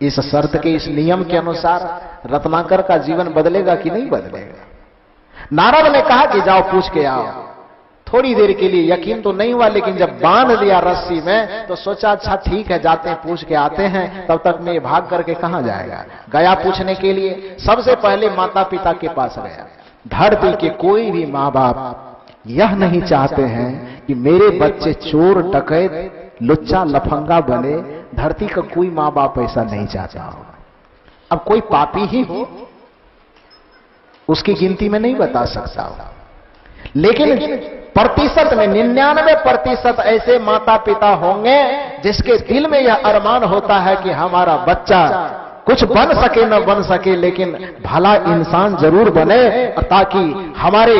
इस शर्त के, इस नियम के अनुसार रत्नाकर का जीवन बदलेगा कि नहीं बदलेगा? नारद ने कहा कि जाओ पूछ के आओ। थोड़ी देर के लिए यकीन तो नहीं हुआ, लेकिन जब बांध लिया रस्सी में तो सोचा अच्छा ठीक है, जाते हैं पूछ के आते हैं। तब तक मैं भाग करके कहां जाएगा? गया पूछने के लिए। सबसे पहले माता पिता के पास गया। धरती के कोई भी माँ बाप यह नहीं चाहते हैं कि मेरे बच्चे चोर डकैत लुच्चा लफंगा बने। धरती का कोई माँ बाप ऐसा नहीं चाहता हो। अब कोई पापी ही हो, उसकी गिनती में नहीं बता सकता हो, लेकिन प्रतिशत में 99% ऐसे माता पिता होंगे जिसके दिल में यह अरमान होता है कि हमारा बच्चा कुछ बन सके न बन सके, लेकिन भला इंसान जरूर बने, ताकि हमारे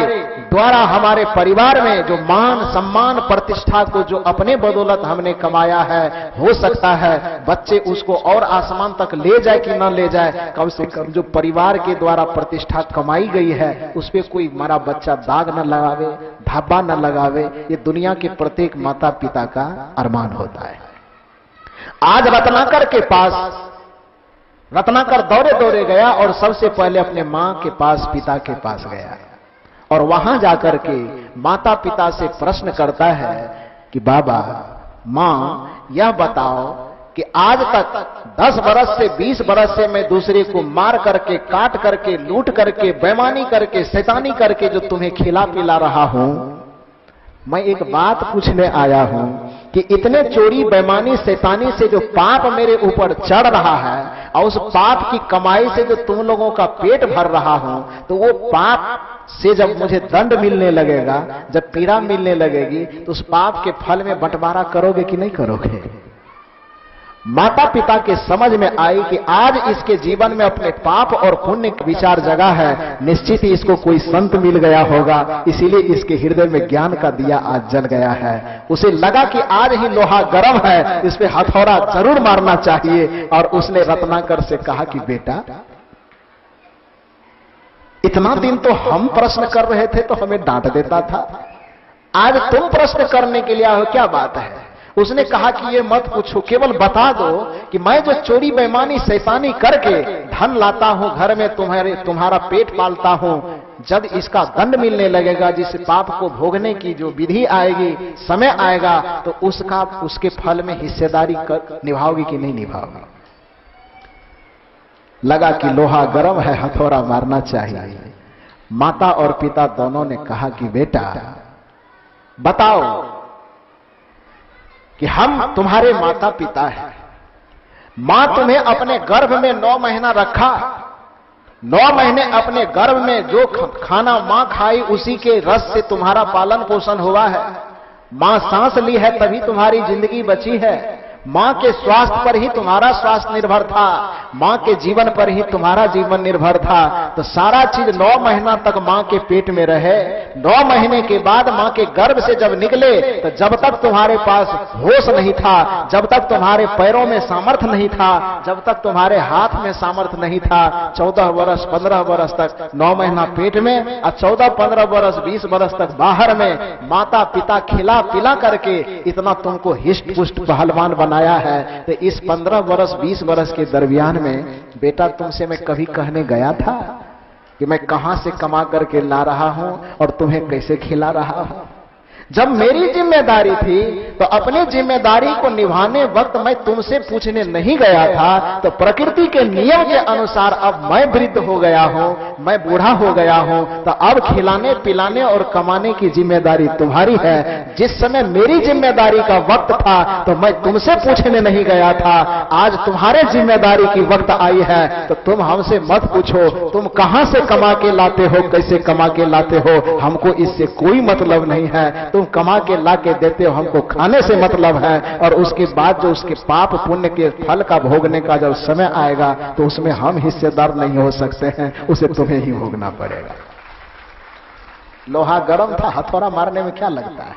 द्वारा हमारे परिवार में जो मान सम्मान प्रतिष्ठा को जो अपने बदौलत हमने कमाया है, हो सकता है बच्चे उसको और आसमान तक ले जाए कि न ले जाए, कम से कम जो परिवार के द्वारा प्रतिष्ठा कमाई गई है उस पर कोई हमारा बच्चा दाग न लगावे, धब्बा न लगावे। ये दुनिया के प्रत्येक माता पिता का अरमान होता है। आज रत्नाकर के पास, रत्नाकर दौड़े दौड़े गया और सबसे पहले अपने मां के पास, पिता के पास गया और वहां जाकर के माता पिता से प्रश्न करता है कि बाबा मां यह बताओ कि आज तक 10 बरस से 20 बरस से मैं दूसरे को मार करके, काट करके, लूट करके, बेईमानी करके, शैतानी करके जो तुम्हें खिला पिला रहा हूं, मैं एक बात पूछने आया हूं कि इतने चोरी बेईमानी शैतानी से जो पाप मेरे ऊपर चढ़ रहा है और उस पाप की कमाई से जो तुम लोगों का पेट भर रहा हूं, तो वो पाप से जब मुझे दंड मिलने लगेगा, जब पीड़ा मिलने लगेगी, तो उस पाप के फल में बंटवारा करोगे कि नहीं करोगे? माता पिता के समझ में आई कि आज इसके जीवन में अपने पाप और पुण्य का विचार जगा है, निश्चित ही इसको कोई संत मिल गया होगा, इसीलिए इसके हृदय में ज्ञान का दिया आज जल गया है। उसे लगा कि आज ही लोहा गर्म है, इस पे हथौड़ा जरूर मारना चाहिए। और उसने रत्नाकर से कहा कि बेटा, इतना दिन तो हम प्रश्न कर रहे थे तो हमें डांट देता था, आज तुम प्रश्न करने के लिए आओ, क्या बात है? उसने कहा कि ये मत पूछो, केवल बता दो कि मैं जो चोरी बेईमानी शैतानी करके धन लाता हूं, घर में तुम्हारा पेट पालता हूं, जब इसका दंड मिलने लगेगा, जिस पाप को भोगने की जो विधि आएगी, समय आएगा, तो उसके फल में हिस्सेदारी निभाओगी कि नहीं निभाओगी? लगा कि लोहा गर्म है, हथौड़ा मारना चाहिए। माता और पिता दोनों ने कहा कि बेटा बताओ कि हम तुम्हारे माता पिता हैं, मां तुम्हें अपने गर्भ में 9 महीना रखा, 9 महीने अपने गर्भ में जो खाना मां खाई उसी के रस से तुम्हारा पालन पोषण हुआ है। मां सांस ली है तभी तुम्हारी जिंदगी बची है। मां के स्वास्थ्य पर ही तुम्हारा स्वास्थ्य निर्भर था, मां के जीवन पर ही तुम्हारा जीवन निर्भर था। तो सारा चीज 9 महीना तक मां के पेट में रहे। 9 महीने के बाद मां के गर्भ से जब निकले, तो जब तक तुम्हारे पास होश नहीं था, जब तक तुम्हारे पैरों में सामर्थ्य नहीं था, जब तक तुम्हारे हाथ में सामर्थ्य नहीं था, 14 वर्ष 15 वर्ष तक 9 महीना पेट में और 14-15 वर्ष 20 वर्ष तक बाहर में माता पिता खिला पिला करके इतना तुमको हिष्ट पुष्ट पहलवान बनाया है। तो इस 15 वर्ष 20 वर्ष के दरमियान में बेटा तुमसे मैं कभी कहने गया था कि मैं कहां से कमा करके ला रहा हूं और तुम्हें कैसे खिला रहा हूं? जब मेरी जिम्मेदारी थी तो अपनी जिम्मेदारी को निभाने वक्त मैं तुमसे पूछने नहीं गया था। तो प्रकृति के नियम के अनुसार अब मैं वृद्ध हो गया हूं, मैं बूढ़ा हो गया हूं, तो अब खिलाने पिलाने और कमाने की जिम्मेदारी तुम्हारी है। जिस समय मेरी जिम्मेदारी का वक्त था तो मैं तुमसे पूछने नहीं गया था, आज तुम्हारे जिम्मेदारी की वक्त आई है तो तुम हमसे मत पूछो तुम कहां से कमा के लाते हो, कैसे कमा के लाते हो, हमको इससे कोई मतलब नहीं है। तुम कमा के ला के देते हो, हमको खाने से मतलब है। और उसके बाद जो उसके पाप पुण्य के फल का भोगने का जब समय आएगा तो उसमें हम हिस्सेदार नहीं हो सकते हैं, उसे तुम्हें ही भोगना पड़ेगा। लोहा गर्म था, हथौड़ा मारने में क्या लगता है,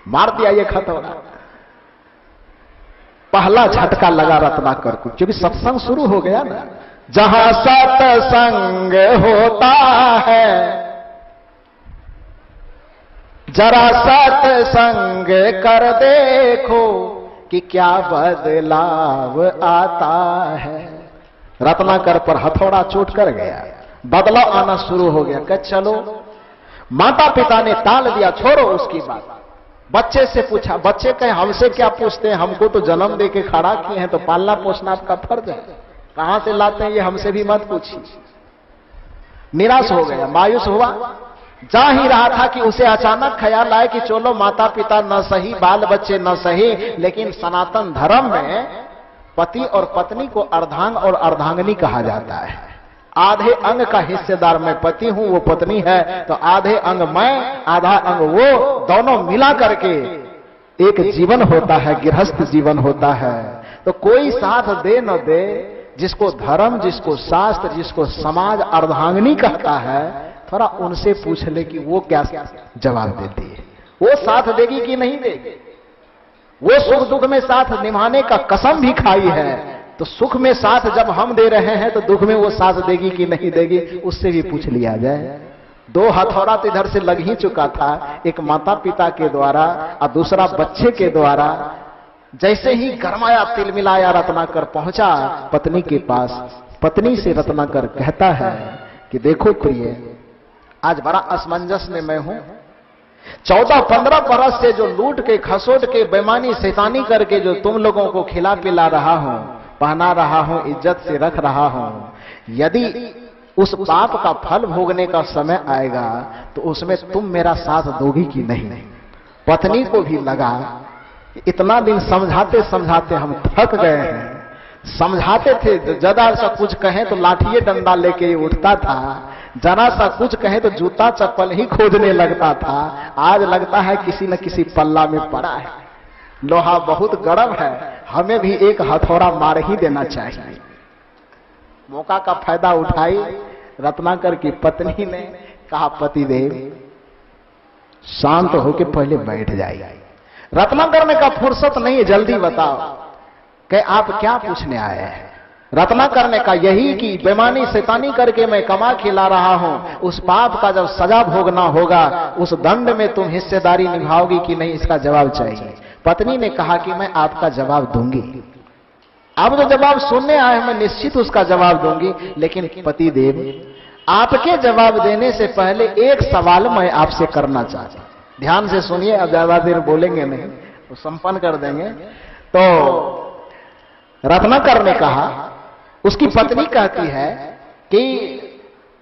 मार दिया ये हथौड़ा। पहला झटका लगा रत्नाकर को, क्योंकि सत्संग शुरू हो गया ना। जहां सत्संग होता है, जरा सत्संग कर देखो कि क्या बदलाव आता है। रत्नाकर पर हथौड़ा चोट कर गया, बदलाव आना शुरू हो गया। कह चलो, माता पिता ने टाल दिया, छोड़ो उसकी बात। बच्चे से पूछा, बच्चे कहे हमसे क्या पूछते हैं, हमको तो जन्म दे के खड़ा किए हैं, तो पालना पोसना आपका फर्ज है, कहां से लाते हैं ये हमसे भी मत पूछिए। निराश हो गया, मायूस हुआ। जा ही रहा था कि उसे अचानक ख्याल आया कि चलो माता पिता न सही, बाल बच्चे न सही, लेकिन सनातन धर्म में पति और पत्नी को अर्धांग और अर्धांगिनी कहा जाता है। आधे अंग का हिस्सेदार मैं पति हूं, वो पत्नी है, तो आधे अंग मैं, आधा अंग वो, दोनों मिला करके एक जीवन होता है, गृहस्थ जीवन होता है। तो कोई साथ दे न दे, जिसको धर्म, जिसको शास्त्र, जिसको समाज अर्धांगिनी कहता है, थोड़ा उनसे पूछ ले कि वो क्या जवाब देती है, वो साथ देगी कि नहीं देगी। वो सुख दुख में साथ निभाने का कसम भी खाई है, तो सुख में साथ जब हम दे रहे हैं तो दुख में वो साथ देगी कि नहीं देगी, उससे भी पूछ लिया जाए। दो हथौड़ा तो इधर से लग ही चुका था, एक माता पिता के द्वारा और दूसरा बच्चे के द्वारा। जैसे ही गरमाया, तिलमिलाया, रत्नाकर पहुंचा पत्नी के पास। पत्नी से रत्नाकर कहता है कि देखो प्रिय, आज बड़ा असमंजस में मैं हूं। 14-15 बरस से जो लूट के, खसोट के, बेईमानी, शैतानी करके जो तुम लोगों को खिला पिला रहा हूं, पहना रहा हूं, इज्जत से रख रहा हूं, यदि उस पाप का फल भोगने का समय आएगा तो उसमें तुम मेरा साथ दोगी कि नहीं। पत्नी को भी लगा इतना दिन समझाते समझाते हम थक गए हैं। समझाते थे, ज्यादा सा कुछ कहें तो लाठिए डंडा लेके उठता था, जरा सा कुछ कहे तो जूता चप्पल ही खोजने लगता था। आज लगता है किसी न किसी पल्ला में पड़ा है। लोहा बहुत गर्म है, हमें भी एक हथौड़ा मार ही देना चाहिए। मौका का फायदा उठाई रत्नाकर की पत्नी ने कहा, पतिदेव शांत होके पहले बैठ जाइए। रत्नाकर ने कहा, फुर्सत नहीं है, जल्दी बताओ कि आप क्या पूछने आए हैं। रत्नाकर ने कहा, यही कि बेईमानी शैतानी करके मैं कमा खिला रहा हूं, उस पाप का जब सजा भोगना होगा उस दंड में तुम हिस्सेदारी निभाओगी कि नहीं, इसका जवाब चाहिए। पत्नी ने कहा कि मैं आपका जवाब दूंगी, आप जो जवाब सुनने आए हैं मैं निश्चित उसका जवाब दूंगी, लेकिन पतिदेव आपके जवाब देने से पहले एक सवाल मैं आपसे करना चाहता हूं। ध्यान से सुनिए, अब ज्यादा देर बोलेंगे नहीं, तो संपन्न कर देंगे। तो रत्नाकर ने कहा, उसकी पत्नी कहती है कि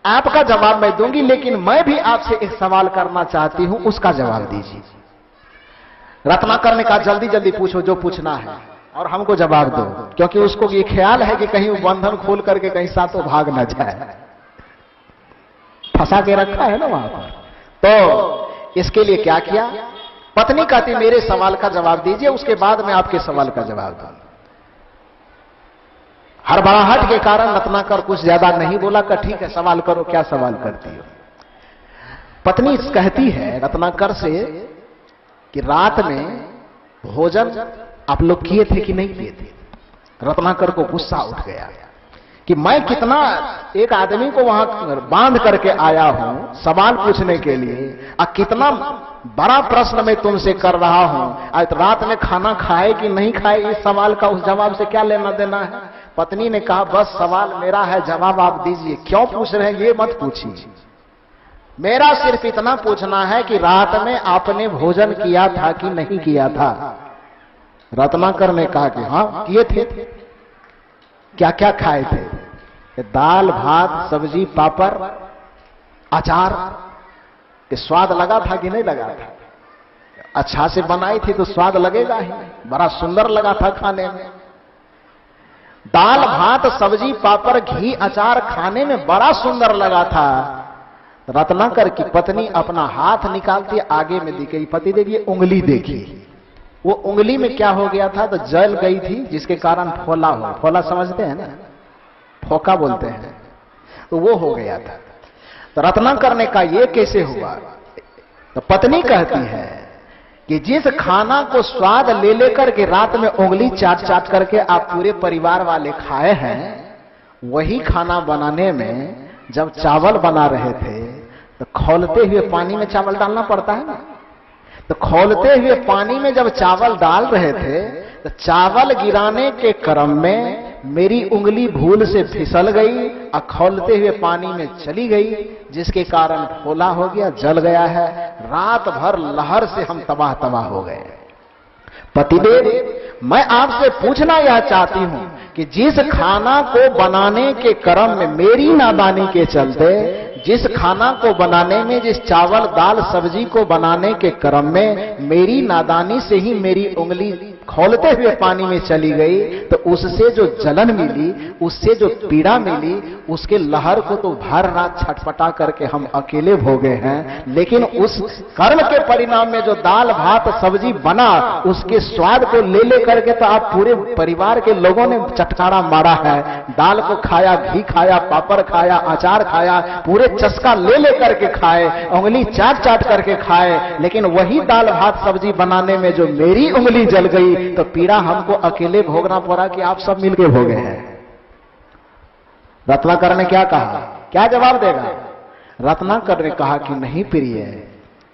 आपका जवाब मैं दूंगी, लेकिन मैं भी आपसे एक सवाल करना चाहती हूं, उसका जवाब दीजिए। रत्नाकर ने कहा, जल्दी जल्दी पूछो जो पूछना है और हमको जवाब दो, क्योंकि उसको ये ख्याल है कि कहीं वो बंधन खोल करके कहीं साथों भाग न जाए, फंसा के रखा है ना वहां पर। तो इसके लिए क्या किया, पत्नी कहती मेरे सवाल का जवाब दीजिए, उसके बाद मैं आपके सवाल का जवाब दूंगा। हड़बड़ाहट के कारण रत्नाकर कुछ ज्यादा नहीं बोला, का ठीक है सवाल करो, क्या सवाल करती हो। पत्नी कहती है रत्नाकर से कि रात में भोजन आप लोग किए थे कि नहीं किए थे। रत्नाकर को गुस्सा उठ गया कि मैं कितना एक आदमी को वहां बांध करके आया हूं सवाल पूछने के लिए, और कितना बड़ा प्रश्न मैं तुमसे कर रहा हूं, आज रात में खाना खाए कि नहीं खाए, इस सवाल का उस जवाब से क्या लेना देना है। पत्नी ने कहा, बस सवाल मेरा है, जवाब आप दीजिए, क्यों पूछ रहे हैं ये मत पूछिए, मेरा सिर्फ इतना पूछना है कि रात में आपने भोजन किया था कि नहीं किया था। रत्नाकर ने कहा कि हाँ किए थे। क्या क्या खाए थे, दाल भात सब्जी पापड़ अचार, के स्वाद लगा था कि नहीं लगा था, अच्छा से बनाई थी तो स्वाद लगेगा ही, बड़ा सुंदर लगा था खाने में। दाल भात सब्जी पापड़ घी अचार खाने में बड़ा सुंदर लगा था। रत्नाकर की पत्नी अपना हाथ निकालती आगे में दिखाई, पतिदेव ये उंगली देखी, वो उंगली में क्या हो गया था, तो जल गई थी, जिसके कारण फोला हो, फोला समझते हैं ना, फोका बोलते हैं, तो वो हो गया था। तो रत्नाकर ने कहा ये कैसे हुआ। तो पत्नी कहती है कि जिस खाना को स्वाद ले लेकर के रात में उंगली चाट चाट करके आप पूरे परिवार वाले खाए हैं, वही खाना बनाने में जब चावल बना रहे थे तो खौलते हुए पानी में चावल डालना पड़ता है ना। तो खौलते हुए पानी में जब चावल डाल रहे थे तो चावल गिराने के क्रम में मेरी उंगली भूल से फिसल गई और खौलते हुए पानी में चली गई, जिसके कारण फोला हो गया, जल गया है। रात भर लहर से हम तबाह तबाह हो गए। पतिदेव, मैं आपसे पूछना यह चाहती हूं कि जिस खाना को बनाने के क्रम में मेरी नादानी के चलते, जिस खाना को बनाने में, जिस चावल दाल सब्जी को बनाने के क्रम में मेरी नादानी से ही मेरी उंगली खौलते हुए पानी में चली गई, तो उससे जो जलन मिली, उससे जो पीड़ा मिली, उसके लहर को तो भर रात छटपटा करके हम अकेले भोगे हैं। लेकिन उस कर्म के परिणाम में जो दाल भात सब्जी बना, उसके स्वाद को ले ले करके तो आप पूरे परिवार के लोगों ने चटकारा मारा है। दाल को खाया, घी खाया, पापड़ खाया, अचार खाया, पूरे चस्का ले ले करके खाए, उंगली चाट चाट करके खाए। लेकिन वही दाल भात सब्जी बनाने में जो मेरी उंगली जल गई, तो पीड़ा हमको अकेले भोगना पड़ा कि आप सब मिलके भोगे हैं। रत्नाकर ने क्या कहा, क्या जवाब देगा? रत्नाकर ने कहा कि नहीं प्रिय,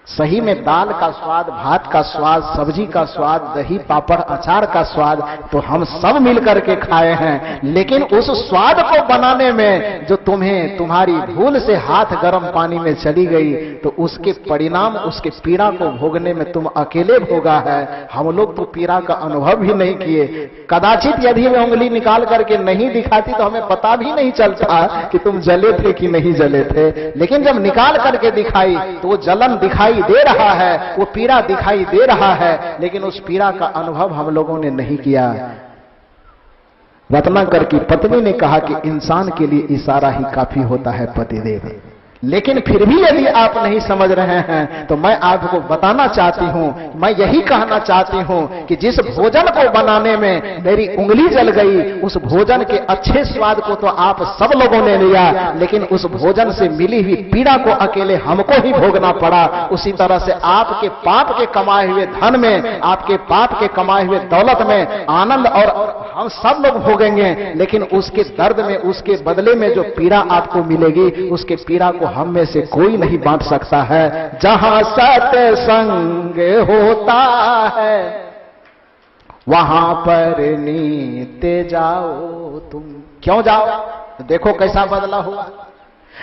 सही में दाल का स्वाद, भात का स्वाद, सब्जी का स्वाद, दही पापड़ अचार का स्वाद तो हम सब मिलकर के खाए हैं। लेकिन उस स्वाद को बनाने में जो तुम्हारी भूल से हाथ गर्म पानी में चली गई, तो उसके परिणाम, उसके पीड़ा को भोगने में तुम अकेले भोगा है। हम लोग तो पीड़ा का अनुभव भी नहीं किए। कदाचित यदि मैं उंगली निकाल करके नहीं दिखाती तो हमें पता भी नहीं चलता कि तुम जले थे कि नहीं जले थे। लेकिन जब निकाल करके दिखाई तो वो जलन दिखाई दे रहा है, वो पीड़ा दिखाई दे रहा है, लेकिन उस पीड़ा का अनुभव हम लोगों ने नहीं किया। रत्नाकर की पत्नी ने कहा कि इंसान के लिए इशारा ही काफी होता है पतिदेव। लेकिन फिर भी यदि आप नहीं समझ रहे हैं तो मैं आपको बताना चाहती हूं, मैं यही कहना चाहती हूं कि जिस भोजन को बनाने में मेरी उंगली जल गई, उस भोजन के अच्छे स्वाद को तो आप सब लोगों ने लिया, लेकिन उस भोजन से मिली हुई पीड़ा को अकेले हमको ही भोगना पड़ा। उसी तरह से आपके पाप के कमाए हुए धन में, आपके पाप के कमाए हुए दौलत में आनंद और हम सब लोग भोगेंगे, लेकिन उसके दर्द में, उसके बदले में जो पीड़ा आपको मिलेगी, उसके पीड़ा को हम में से कोई नहीं बांट सकता है। जहां सत्संग होता है वहां पर नीते जाओ तुम। क्यों जाओ? देखो कैसा बदला हुआ।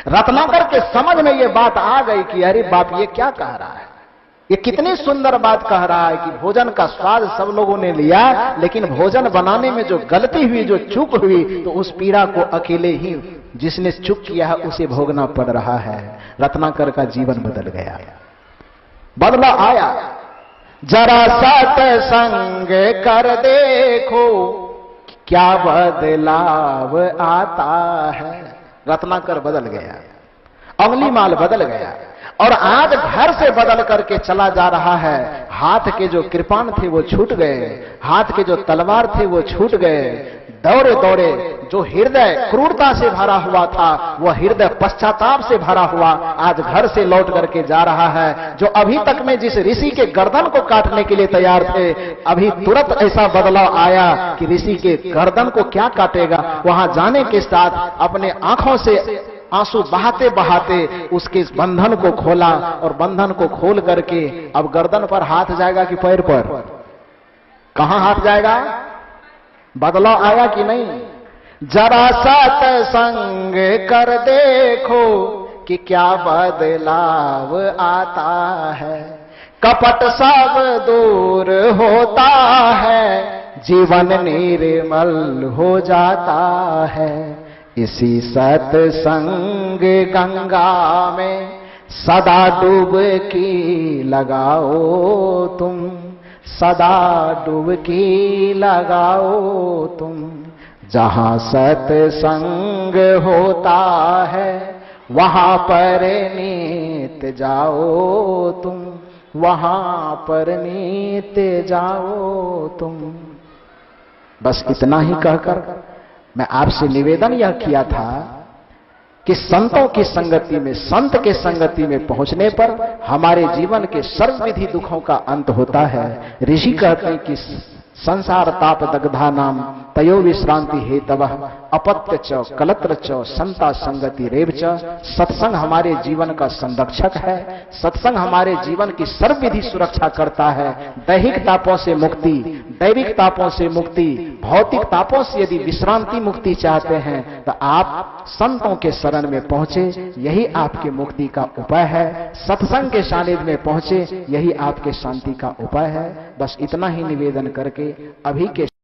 रत्नाकर के समझ में ये बात आ गई कि अरे बाप, ये क्या कह रहा है, ये कितनी सुंदर बात कह रहा है कि भोजन का स्वाद सब लोगों ने लिया, लेकिन भोजन बनाने में जो गलती हुई, जो चूक हुई, तो उस पीड़ा को अकेले ही जिसने चूक किया है उसे भोगना पड़ रहा है। रत्नाकर का जीवन बदल गया, बदला आया। जरा सत्संग कर देखो क्या बदलाव आता है। रत्नाकर बदल गया, अगली माल बदल गया, और आज घर से बदल करके चला जा रहा है। हाथ के जो कृपाण थे वो छूट गए, हाथ के जो तलवार थे वो छूट गए। दौड़े दौड़े जो हृदय क्रूरता से भरा हुआ था, वह हृदय पश्चाताप से भरा हुआ आज घर से लौट करके जा रहा है। जो अभी तक में जिस ऋषि के गर्दन को काटने के लिए तैयार थे, अभी तुरंत ऐसा बदलाव आया कि ऋषि के गर्दन को क्या काटेगा। वहां जाने के साथ अपने आंखों से आंसू बहाते बहाते उसके बंधन को खोला, और बंधन को खोल करके अब गर्दन पर हाथ जाएगा कि पैर पर? कहां हाथ जाएगा? बदलाव आया कि नहीं? जरा सत्संग कर देखो कि क्या बदलाव आता है। कपट सब दूर होता है, जीवन निर्मल हो जाता है। इसी सत्संग गंगा में सदा डुबकी लगाओ तुम, सदा डुबकी लगाओ तुम। जहां सत्संग होता है वहां पर नीत जाओ तुम, वहां पर नीत जाओ तुम। बस इतना ही कहकर मैं आपसे निवेदन यह किया था कि संतों की संगति में, संत के संगति में पहुंचने पर हमारे जीवन के सर्वविधि दुखों का अंत होता है। ऋषि कहते हैं कि संसार ताप दग्धा नाम तयो विश्रांति हेतव अपत्य च कलत्र च संता संगति रेव च। सत्संग हमारे जीवन का संरक्षक है। सत्संग हमारे जीवन की सर्वविधि सुरक्षा करता है। दैहिक तापों से मुक्ति, दैविक तापों से मुक्ति, भौतिक तापों से यदि विश्रांति मुक्ति चाहते हैं तो आप संतों के शरण में पहुंचे, यही आपकी मुक्ति का उपाय है। सत्संग के सानिध्य में पहुंचे, यही आपके शांति का उपाय है। बस इतना ही निवेदन करके अभी के